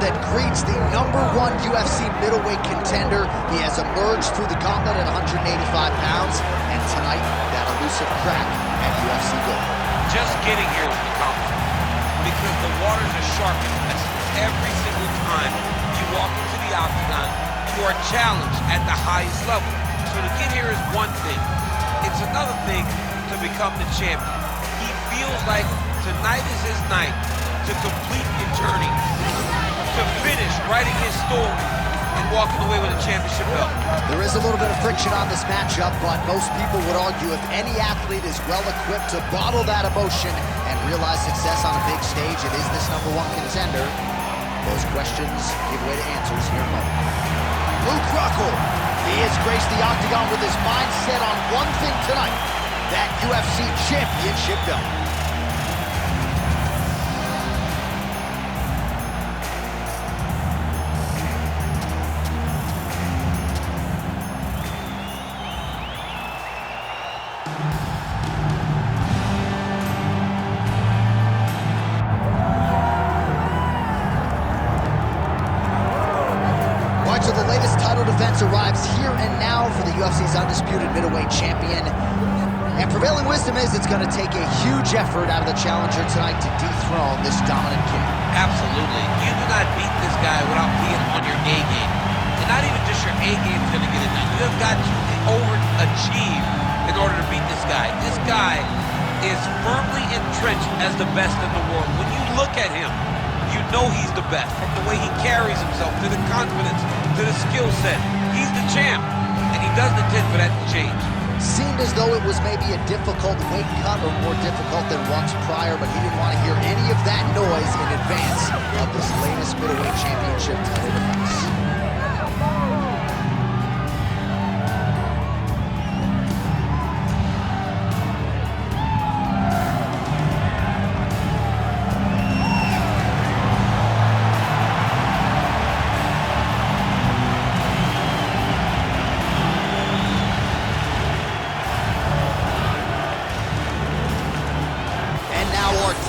that greets the #1 UFC middleweight contender. He has emerged through the gauntlet at 185 pounds, and tonight, that elusive crack at UFC Gold. Just getting here was the compliment, because the waters are sharp and messy. Every single time you walk into the octagon, you are challenged at the highest level. So to get here is one thing. It's another thing to become the champion. He feels like tonight is his night to complete the journey, to finish writing his story and walking away with a championship belt. There is a little bit of friction on this matchup, but most people would argue if any athlete is well equipped to bottle that emotion and realize success on a big stage, it is this #1 contender. Those questions give way to answers here in a moment. Luke Rockhol, he has graced the octagon with his mind set on one thing tonight, that UFC championship belt. So the latest title defense arrives here and now for the UFC's undisputed middleweight champion. And prevailing wisdom is it's going to take a huge effort out of the challenger tonight to dethrone this dominant king. Absolutely. You do not beat this guy without being on your A game. And not even just your A game is going to get it done. You have got to overachieve in order to beat this guy. This guy is firmly entrenched as the best in the world. When you look at him, you know he's the best, from the way he carries himself, to the confidence, to the skill set. He's the champ, and he doesn't intend for that to change. Seemed as though it was maybe a difficult weight cut, or more difficult than once prior, but he didn't want to hear any of that noise in advance of this latest middleweight championship title defense.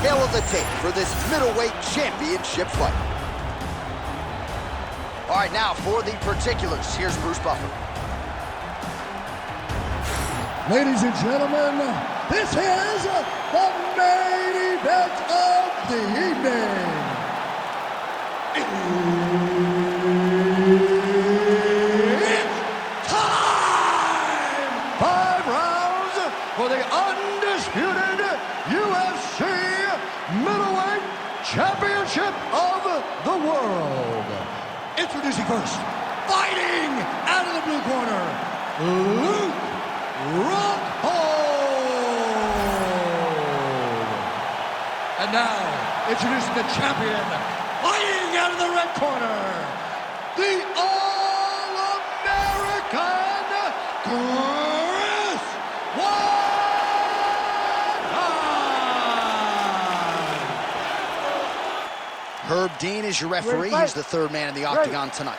Tail of the tape for this middleweight championship fight. All right, now for the particulars, here's Bruce Buffer. Ladies and gentlemen, this is the main event of the evening. It's time! 5 rounds for the undisputed UFC middleweight championship of the world. Introducing first, fighting out of the blue corner, Luke Rockhol. And now, introducing the champion, fighting out of the red corner, the All-American Herb Dean is your referee. He's the third man in the octagon tonight.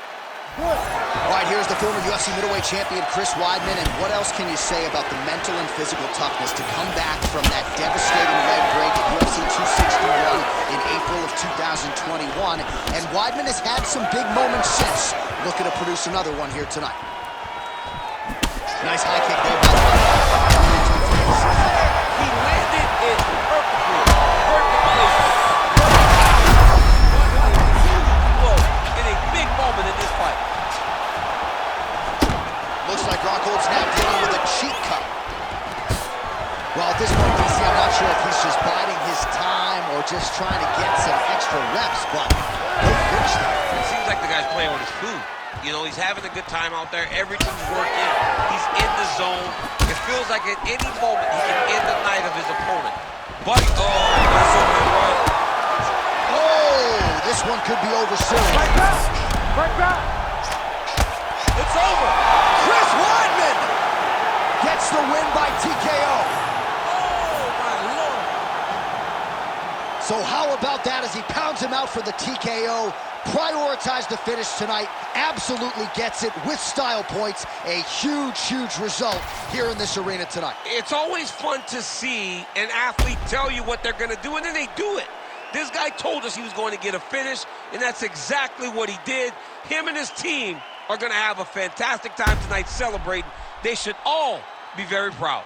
All right, here's the former UFC middleweight champion, Chris Weidman. And what else can you say about the mental and physical toughness to come back from that devastating leg break at UFC 261 in April of 2021? And Weidman has had some big moments since, looking to produce another one here tonight. Nice high kick there by the He landed it perfectly. In this fight. Looks like Rockhold's now dealing with a cheek cut. Well, at this point, DC, I'm not sure if he's just biding his time or just trying to get some extra reps, but he'll finish that. It seems like the guy's playing with his food. You know, he's having a good time out there. Everything's working. He's in the zone. It feels like at any moment he can end the night of his opponent. But, that's so good, right? Oh, this one could be over soon. Right back. It's over. Chris Weidman gets the win by TKO. Oh, my Lord. So how about that as he pounds him out for the TKO? Prioritized the finish tonight. Absolutely gets it with style points. A huge, huge result here in this arena tonight. It's always fun to see an athlete tell you what they're going to do, and then they do it. This guy told us he was going to get a finish, and that's exactly what he did. Him and his team are going to have a fantastic time tonight celebrating. They should all be very proud.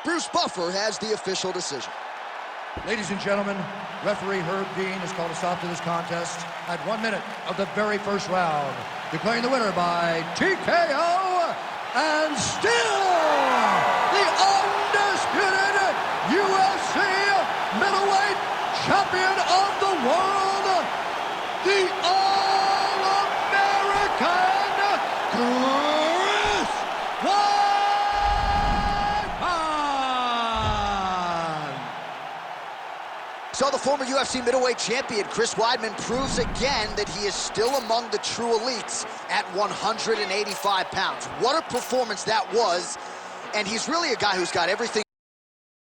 Bruce Buffer has the official decision. Ladies and gentlemen, referee Herb Dean has called a stop to this contest at 1 minute of the very first round, declaring the winner by TKO, and still the undisputed UFC middleweight champion of the world, the All-American Chris Weidman. So the former UFC middleweight champion, Chris Weidman, proves again that he is still among the true elites at 185 pounds. What a performance that was. And he's really a guy who's got everything